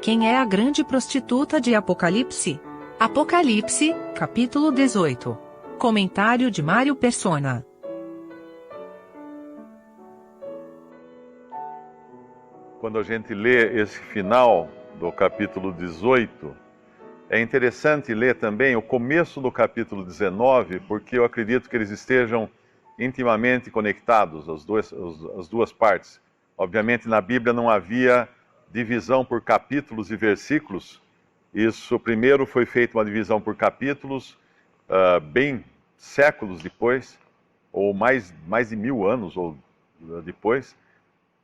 Quem é a grande prostituta de Apocalipse? Apocalipse, capítulo 18. Comentário de Mário Persona. Quando a gente lê esse final do capítulo 18, é interessante ler também o começo do capítulo 19, porque eu acredito que eles estejam intimamente conectados, as duas partes. Obviamente, na Bíblia não havia divisão por capítulos e versículos. Isso primeiro foi feita uma divisão por capítulos, bem séculos depois, ou mais de 1000 anos ou depois.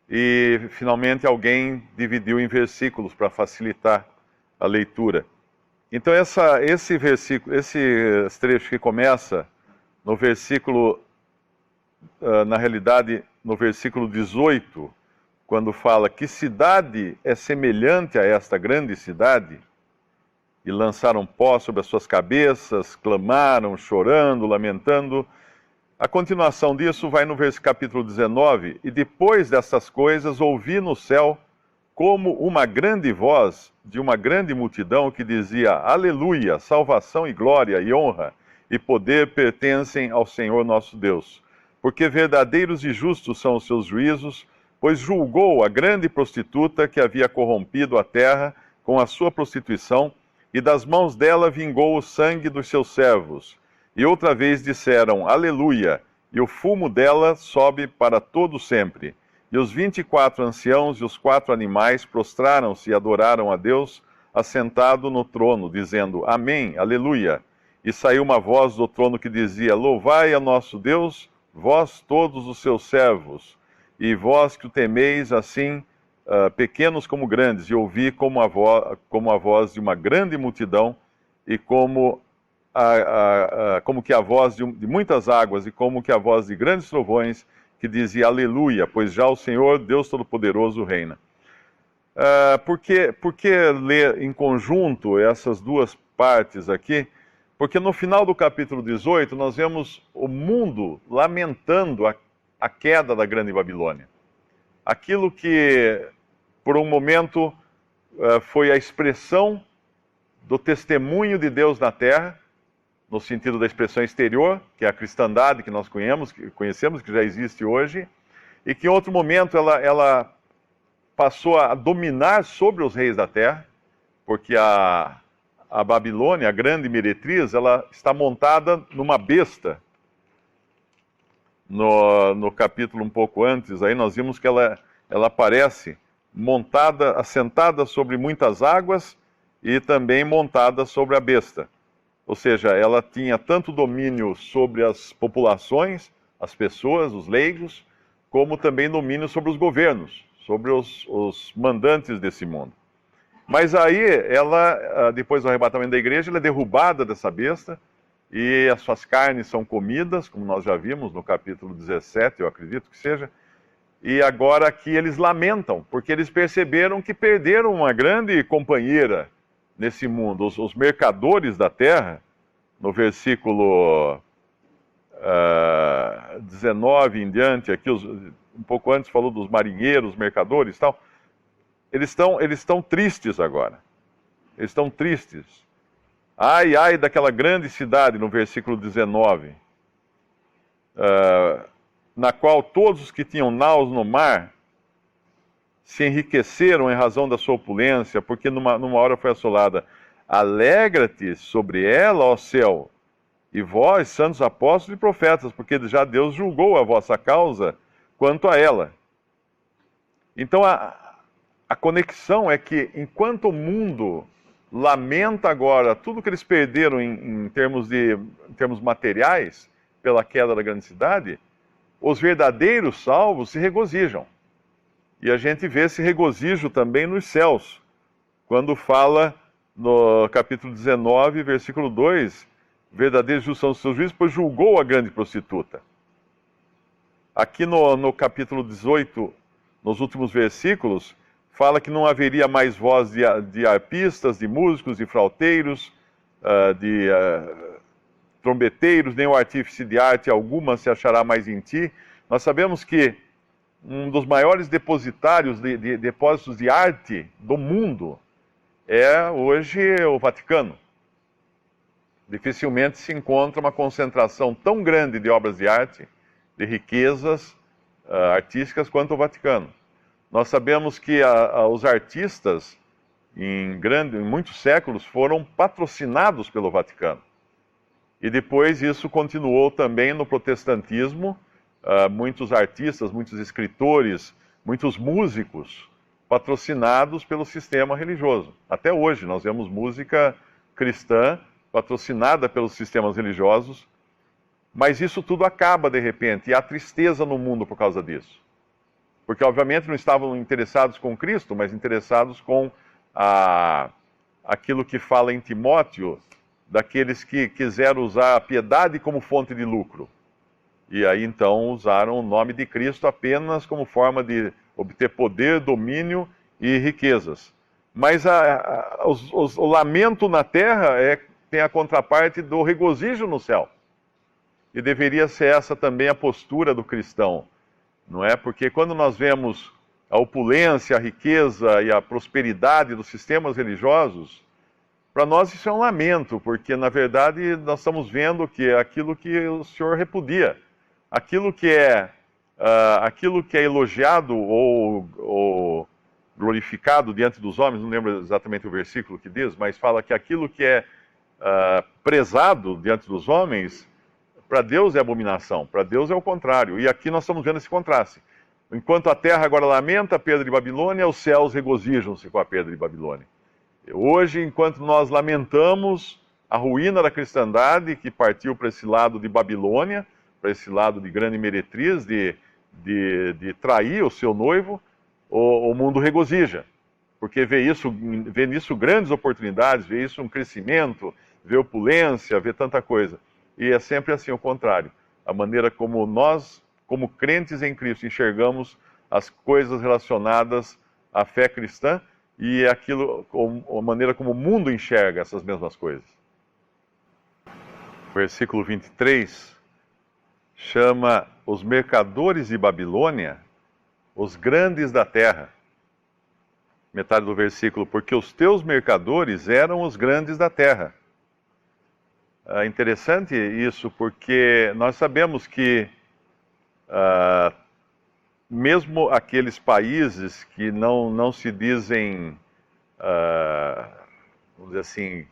E finalmente alguém dividiu em versículos para facilitar a leitura. Então esse trecho que começa no versículo, na realidade no versículo 18, quando fala: que cidade é semelhante a esta grande cidade? E lançaram pó sobre as suas cabeças, clamaram, chorando, lamentando. A continuação disso vai no capítulo 19, e depois dessas coisas ouvi no céu como uma grande voz de uma grande multidão que dizia: Aleluia, salvação e glória e honra e poder pertencem ao Senhor nosso Deus, porque verdadeiros e justos são os seus juízos, pois julgou a grande prostituta que havia corrompido a terra com a sua prostituição, e das mãos dela vingou o sangue dos seus servos. E outra vez disseram: Aleluia, e o fumo dela sobe para todo sempre. E os 24 anciãos e os 4 animais prostraram-se e adoraram a Deus, assentado no trono, dizendo: Amém, Aleluia. E saiu uma voz do trono que dizia: Louvai a nosso Deus, vós todos os seus servos, e vós que o temeis, assim, pequenos como grandes. E ouvi como a voz de uma grande multidão, e como que a voz de muitas águas, e como que a voz de grandes trovões, que dizia: Aleluia, pois já o Senhor, Deus Todo-Poderoso, reina. Por que ler em conjunto essas duas partes aqui? Porque no final do capítulo 18, nós vemos o mundo lamentando a queda da grande Babilônia. Aquilo que, por um momento, foi a expressão do testemunho de Deus na terra, no sentido da expressão exterior, que é a cristandade que nós conhecemos, que já existe hoje, e que em outro momento ela passou a dominar sobre os reis da terra, porque a Babilônia, a grande meretriz, ela está montada numa besta. No capítulo um pouco antes, aí nós vimos que ela aparece montada, assentada sobre muitas águas e também montada sobre a besta. Ou seja, ela tinha tanto domínio sobre as populações, as pessoas, os leigos, como também domínio sobre os governos, sobre os mandantes desse mundo. Mas aí, ela, depois do arrebatamento da igreja, ela é derrubada dessa besta, e as suas carnes são comidas, como nós já vimos no capítulo 17, eu acredito que seja. E agora aqui eles lamentam, porque eles perceberam que perderam uma grande companheira nesse mundo. Os mercadores da terra, no versículo 19 em diante, aqui um pouco antes falou dos marinheiros, mercadores e tal, eles estão tristes agora. Eles estão tristes. Ai, ai daquela grande cidade, no versículo 19, na qual todos os que tinham naus no mar se enriqueceram em razão da sua opulência, porque numa hora foi assolada. Alegra-te sobre ela, ó céu, e vós, santos apóstolos e profetas, porque já Deus julgou a vossa causa quanto a ela. Então a conexão é que, enquanto o mundo lamenta agora tudo que eles perderam em termos materiais, pela queda da grande cidade, os verdadeiros salvos se regozijam. E a gente vê esse regozijo também nos céus, quando fala no capítulo 19, versículo 2, verdadeiros justos são os seus juízes, pois julgou a grande prostituta. Aqui no capítulo 18, nos últimos versículos, fala que não haveria mais voz de arpistas, de músicos, de flauteiros, de trombeteiros, nem o artífice de arte alguma se achará mais em ti. Nós sabemos que um dos maiores depositários de depósitos de arte do mundo é hoje o Vaticano. Dificilmente se encontra uma concentração tão grande de obras de arte, de riquezas artísticas quanto o Vaticano. Nós sabemos que os artistas, em muitos séculos, foram patrocinados pelo Vaticano. E depois isso continuou também no protestantismo. Muitos artistas, muitos escritores, muitos músicos patrocinados pelo sistema religioso. Até hoje nós vemos música cristã patrocinada pelos sistemas religiosos, mas isso tudo acaba de repente, e há tristeza no mundo por causa disso. Porque obviamente não estavam interessados com Cristo, mas interessados com aquilo que fala em Timóteo, daqueles que quiseram usar a piedade como fonte de lucro. E aí então usaram o nome de Cristo apenas como forma de obter poder, domínio e riquezas. Mas o lamento na terra tem a contraparte do regozijo no céu. E deveria ser essa também a postura do cristão, não é? Porque quando nós vemos a opulência, a riqueza e a prosperidade dos sistemas religiosos, para nós isso é um lamento, porque na verdade nós estamos vendo que é aquilo que o Senhor repudia, aquilo que é elogiado ou glorificado diante dos homens, não lembro exatamente o versículo que diz, mas fala que aquilo que é prezado diante dos homens, para Deus é abominação, para Deus é o contrário. E aqui nós estamos vendo esse contraste. Enquanto a terra agora lamenta a perda de Babilônia, os céus regozijam-se com a perda de Babilônia. Hoje, enquanto nós lamentamos a ruína da cristandade, que partiu para esse lado de Babilônia, para esse lado de grande meretriz, de trair o seu noivo, o mundo regozija. Porque vê nisso grandes oportunidades, vê isso um crescimento, vê opulência, vê tanta coisa. E é sempre assim o contrário. A maneira como nós, como crentes em Cristo, enxergamos as coisas relacionadas à fé cristã e a maneira como o mundo enxerga essas mesmas coisas. O versículo 23 chama os mercadores de Babilônia os grandes da terra. Metade do versículo, porque os teus mercadores eram os grandes da terra. É interessante isso, porque nós sabemos que mesmo aqueles países que não se dizem, vamos dizer assim,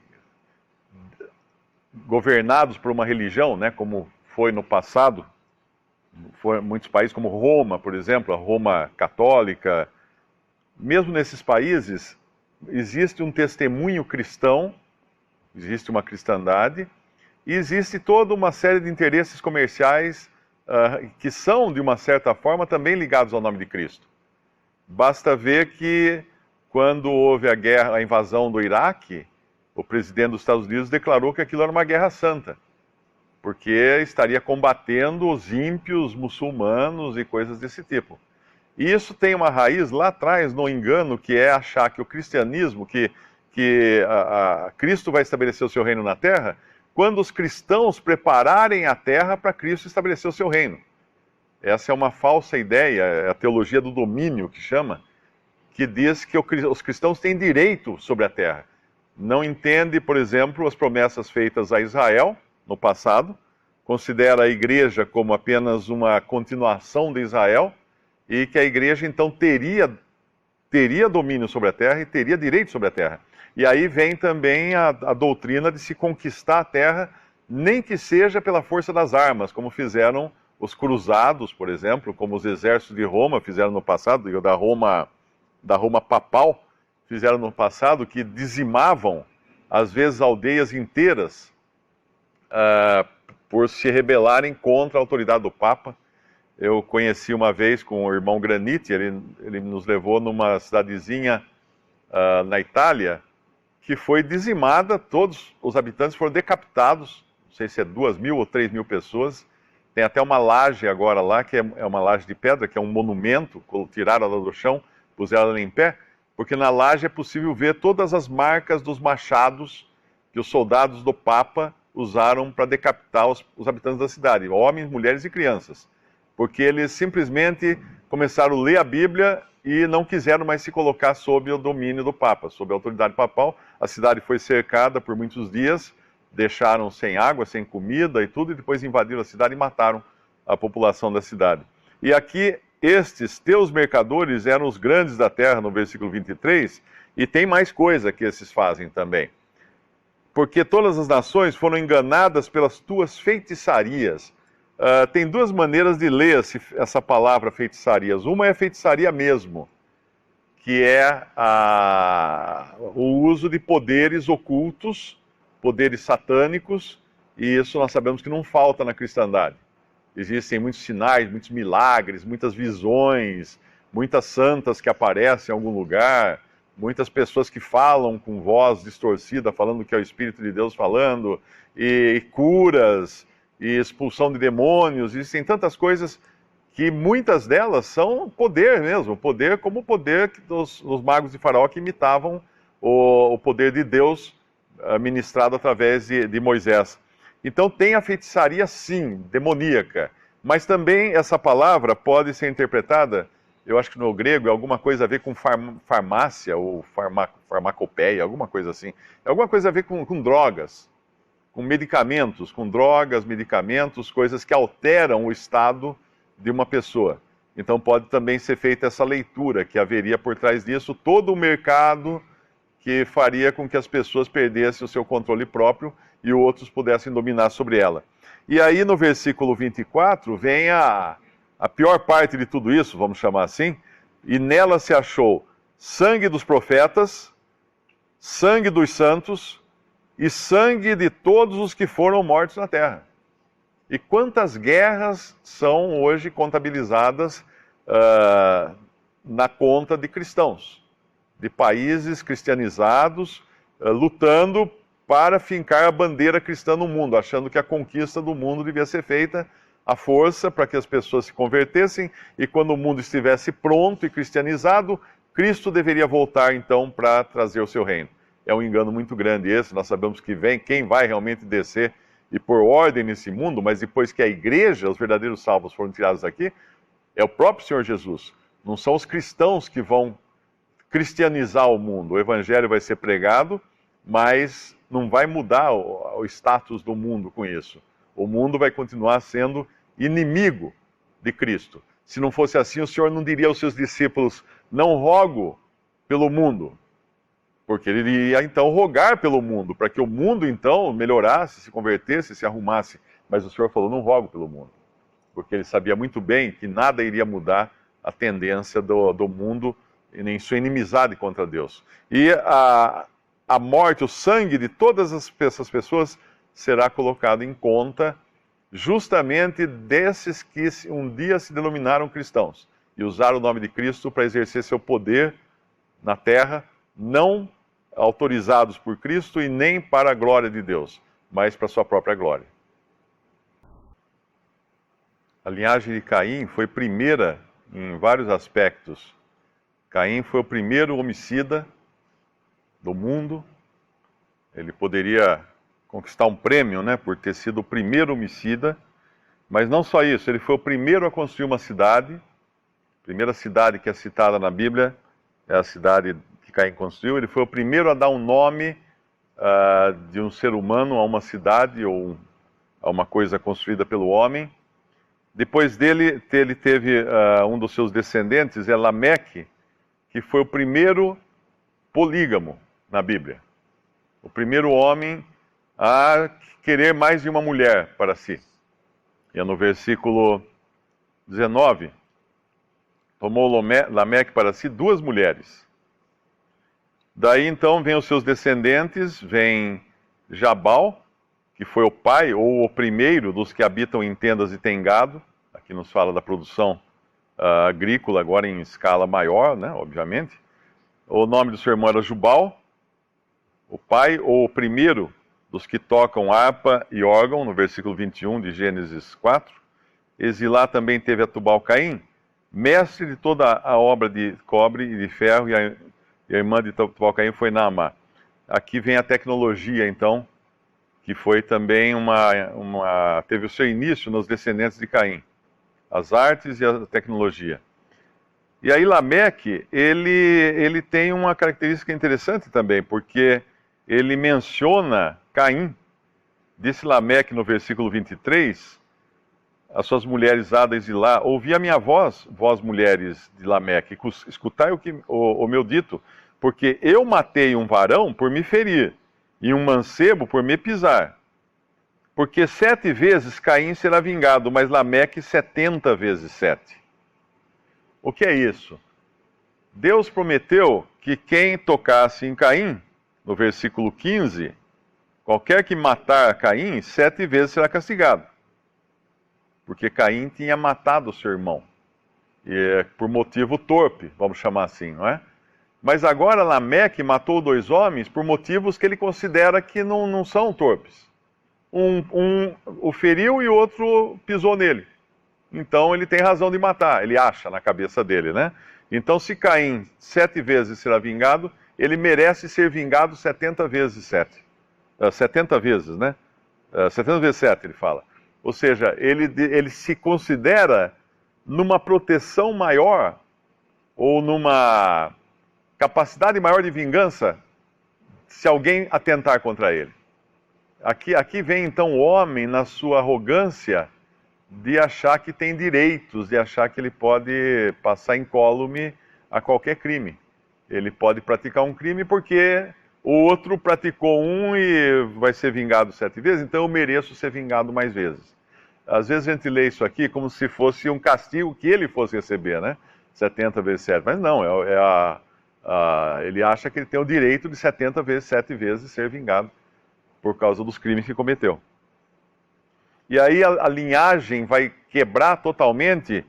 governados por uma religião, né, como foi no passado, muitos países como Roma, por exemplo, a Roma católica, mesmo nesses países existe um testemunho cristão, existe uma cristandade, e existe toda uma série de interesses comerciais que são, de uma certa forma, também ligados ao nome de Cristo. Basta ver que, quando houve a invasão do Iraque, o presidente dos Estados Unidos declarou que aquilo era uma guerra santa, porque estaria combatendo os ímpios muçulmanos e coisas desse tipo. E isso tem uma raiz lá atrás no engano, que é achar que o cristianismo, que Cristo vai estabelecer o seu reino na terra, quando os cristãos prepararem a terra para Cristo estabelecer o seu reino. Essa é uma falsa ideia, é a teologia do domínio que chama, que diz que os cristãos têm direito sobre a terra. Não entende, por exemplo, as promessas feitas a Israel no passado, considera a igreja como apenas uma continuação de Israel, e que a igreja então teria domínio sobre a terra e teria direito sobre a terra. E aí vem também a doutrina de se conquistar a terra, nem que seja pela força das armas, como fizeram os cruzados, por exemplo, como os exércitos de Roma fizeram no passado, e da Roma papal fizeram no passado, que dizimavam, às vezes, aldeias inteiras por se rebelarem contra a autoridade do Papa. Eu conheci uma vez com o irmão Granite, ele nos levou numa cidadezinha na Itália, que foi dizimada, todos os habitantes foram decapitados, não sei se é 2.000 ou 3.000 pessoas. Tem até uma laje agora lá, que é uma laje de pedra, que é um monumento, tiraram ela do chão, puseram ela em pé, porque na laje é possível ver todas as marcas dos machados que os soldados do Papa usaram para decapitar os habitantes da cidade, homens, mulheres e crianças. Porque eles simplesmente começaram a ler a Bíblia e não quiseram mais se colocar sob o domínio do Papa, sob a autoridade papal. A cidade foi cercada por muitos dias, deixaram sem água, sem comida e tudo, e depois invadiram a cidade e mataram a população da cidade. E aqui, estes teus mercadores eram os grandes da terra, no versículo 23, e tem mais coisa que esses fazem também. Porque todas as nações foram enganadas pelas tuas feitiçarias. Tem duas maneiras de ler essa palavra feitiçarias. Uma é feitiçaria mesmo, que é o uso de poderes ocultos, poderes satânicos, e isso nós sabemos que não falta na cristandade. Existem muitos sinais, muitos milagres, muitas visões, muitas santas que aparecem em algum lugar, muitas pessoas que falam com voz distorcida, falando que é o Espírito de Deus falando, e curas, e expulsão de demônios. Existem tantas coisas que muitas delas são poder mesmo, poder como o poder dos magos de Faraó que imitavam o poder de Deus ministrado através de Moisés. Então tem a feitiçaria, sim, demoníaca, mas também essa palavra pode ser interpretada, eu acho que no grego é alguma coisa a ver com farmácia ou farmacopeia, alguma coisa assim. É alguma coisa a ver com drogas, com medicamentos, com drogas, medicamentos, coisas que alteram o estado de uma pessoa. Então pode também ser feita essa leitura, que haveria por trás disso todo o mercado que faria com que as pessoas perdessem o seu controle próprio e outros pudessem dominar sobre ela. E aí no versículo 24 vem a pior parte de tudo isso, vamos chamar assim, e nela se achou sangue dos profetas, sangue dos santos e sangue de todos os que foram mortos na terra. E quantas guerras são hoje contabilizadas na conta de cristãos, de países cristianizados, lutando para fincar a bandeira cristã no mundo, achando que a conquista do mundo devia ser feita à força para que as pessoas se convertessem, e quando o mundo estivesse pronto e cristianizado, Cristo deveria voltar então para trazer o seu reino. É um engano muito grande esse, nós sabemos que quem vai realmente descer e pôr ordem nesse mundo, mas depois que a igreja, os verdadeiros salvos foram tirados daqui, é o próprio Senhor Jesus. Não são os cristãos que vão cristianizar o mundo. O evangelho vai ser pregado, mas não vai mudar o status do mundo com isso. O mundo vai continuar sendo inimigo de Cristo. Se não fosse assim, o Senhor não diria aos seus discípulos: não rogo pelo mundo, porque ele iria então rogar pelo mundo, para que o mundo então melhorasse, se convertesse, se arrumasse. Mas o Senhor falou: não rogo pelo mundo, porque ele sabia muito bem que nada iria mudar a tendência do mundo e nem sua inimizade contra Deus. E a morte, o sangue de todas essas pessoas será colocado em conta justamente desses que um dia se denominaram cristãos e usaram o nome de Cristo para exercer seu poder na terra, não autorizados por Cristo e nem para a glória de Deus, mas para a sua própria glória. A linhagem de Caim foi primeira em vários aspectos. Caim foi o primeiro homicida do mundo. Ele poderia conquistar um prêmio, né, por ter sido o primeiro homicida, mas não só isso, ele foi o primeiro a construir uma cidade. A primeira cidade que é citada na Bíblia é a cidade que Caim construiu. Ele foi o primeiro a dar um nome de um ser humano a uma cidade ou a uma coisa construída pelo homem. Depois dele, ele teve um dos seus descendentes, é Lameque, que foi o primeiro polígamo na Bíblia. O primeiro homem a querer mais de uma mulher para si. E é no versículo 19: tomou Lameque para si 2 mulheres. Daí então vem os seus descendentes, vem Jabal, que foi o pai ou o primeiro dos que habitam em tendas e têm gado. Aqui nos fala da produção agrícola, agora em escala maior, né, obviamente. O nome do seu irmão era Jubal, o pai ou o primeiro dos que tocam harpa e órgão, no versículo 21 de Gênesis 4. Exilá também teve a Tubal-Caim, mestre de toda a obra de cobre e de ferro, e a irmã de Tubal-Caim foi Naamá. Aqui vem a tecnologia, então, que foi também teve o seu início nos descendentes de Caim. As artes e a tecnologia. E aí Lameque, ele tem uma característica interessante também, porque ele menciona Caim. Disse Lameque no versículo 23, as suas mulheres Ada e Zilá, ouvi a minha voz, vós mulheres de Lameque, escutai o meu dito, porque eu matei um varão por me ferir, e um mancebo por me pisar. Porque 7 vezes Caim será vingado, mas Lameque 70 vezes 7. O que é isso? Deus prometeu que quem tocasse em Caim, no versículo 15, qualquer que matar Caim, 7 vezes será castigado. Porque Caim tinha matado o seu irmão. E por motivo torpe, vamos chamar assim, não é? Mas agora Lameque matou 2 homens por motivos que ele considera que não são torpes. Um o feriu e o outro pisou nele. Então ele tem razão de matar, ele acha na cabeça dele, né? Então se Caim 7 vezes será vingado, ele merece ser vingado 70 vezes 7. 70 vezes, né? 70 vezes 7 ele fala. Ou seja, ele se considera numa proteção maior ou numa capacidade maior de vingança se alguém atentar contra ele. Aqui vem então o homem na sua arrogância de achar que tem direitos, de achar que ele pode passar incólume a qualquer crime. Ele pode praticar um crime porque o outro praticou um e vai ser vingado 7 vezes, então eu mereço ser vingado mais vezes. Às vezes a gente lê isso aqui como se fosse um castigo que ele fosse receber, né? 70 vezes 7. Mas não, ele acha que ele tem o direito de 70 vezes 7 vezes ser vingado por causa dos crimes que cometeu. E aí a linhagem vai quebrar totalmente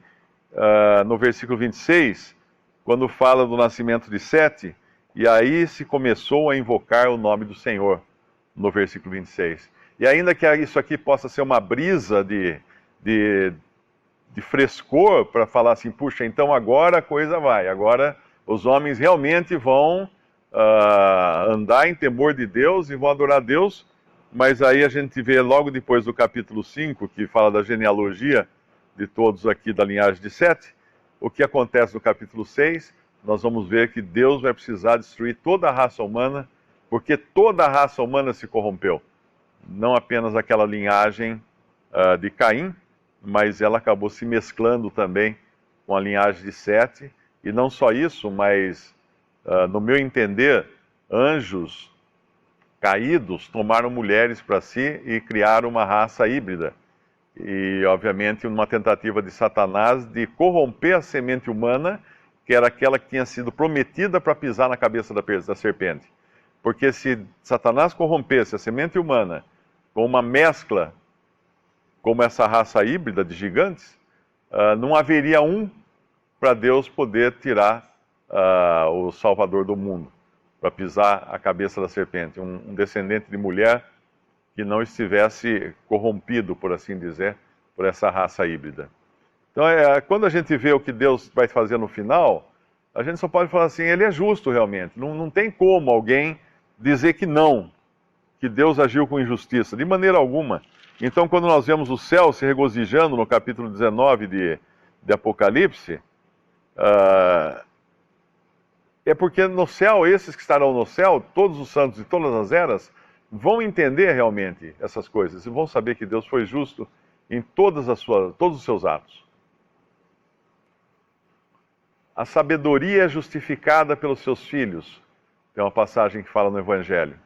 no versículo 26, quando fala do nascimento de Sete, e aí se começou a invocar o nome do Senhor, no versículo 26. E ainda que isso aqui possa ser uma brisa de frescor, para falar assim, puxa, então agora a coisa vai, agora os homens realmente vão andar em temor de Deus e vão adorar Deus. Mas aí a gente vê logo depois do capítulo 5, que fala da genealogia de todos aqui da linhagem de Sete, o que acontece no capítulo 6, nós vamos ver que Deus vai precisar destruir toda a raça humana, porque toda a raça humana se corrompeu. Não apenas aquela linhagem de Caim, mas ela acabou se mesclando também com a linhagem de Sete, e não só isso, mas, no meu entender, anjos caídos tomaram mulheres para si e criaram uma raça híbrida. E, obviamente, uma tentativa de Satanás de corromper a semente humana, que era aquela que tinha sido prometida para pisar na cabeça da serpente. Porque se Satanás corrompesse a semente humana com uma mescla, como essa raça híbrida de gigantes, não haveria um para Deus poder tirar o Salvador do mundo, para pisar a cabeça da serpente, um descendente de mulher que não estivesse corrompido, por assim dizer, por essa raça híbrida. Então, quando a gente vê o que Deus vai fazer no final, a gente só pode falar assim, ele é justo realmente. Não tem como alguém dizer que não, que Deus agiu com injustiça, de maneira alguma. Então, quando nós vemos o céu se regozijando no capítulo 19 de Apocalipse, é porque no céu, esses que estarão no céu, todos os santos de todas as eras, vão entender realmente essas coisas e vão saber que Deus foi justo em todos os seus atos. A sabedoria é justificada pelos seus filhos. Tem uma passagem que fala no Evangelho.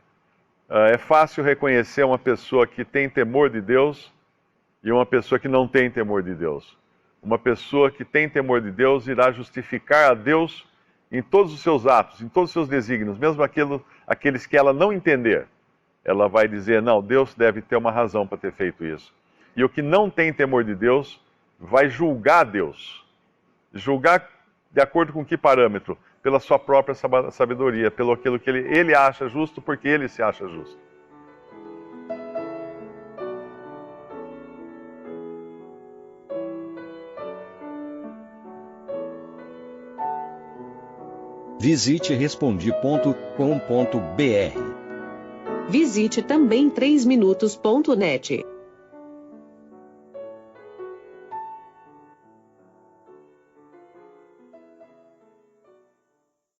É fácil reconhecer uma pessoa que tem temor de Deus e uma pessoa que não tem temor de Deus. Uma pessoa que tem temor de Deus irá justificar a Deus em todos os seus atos, em todos os seus desígnios, mesmo aqueles que ela não entender. Ela vai dizer, não, Deus deve ter uma razão para ter feito isso. E o que não tem temor de Deus vai julgar Deus. Julgar de acordo com que parâmetro? Pela sua própria sabedoria, pelo aquilo que ele acha justo, porque ele se acha justo. Visite Respondi.com.br. Visite também 3minutos.net.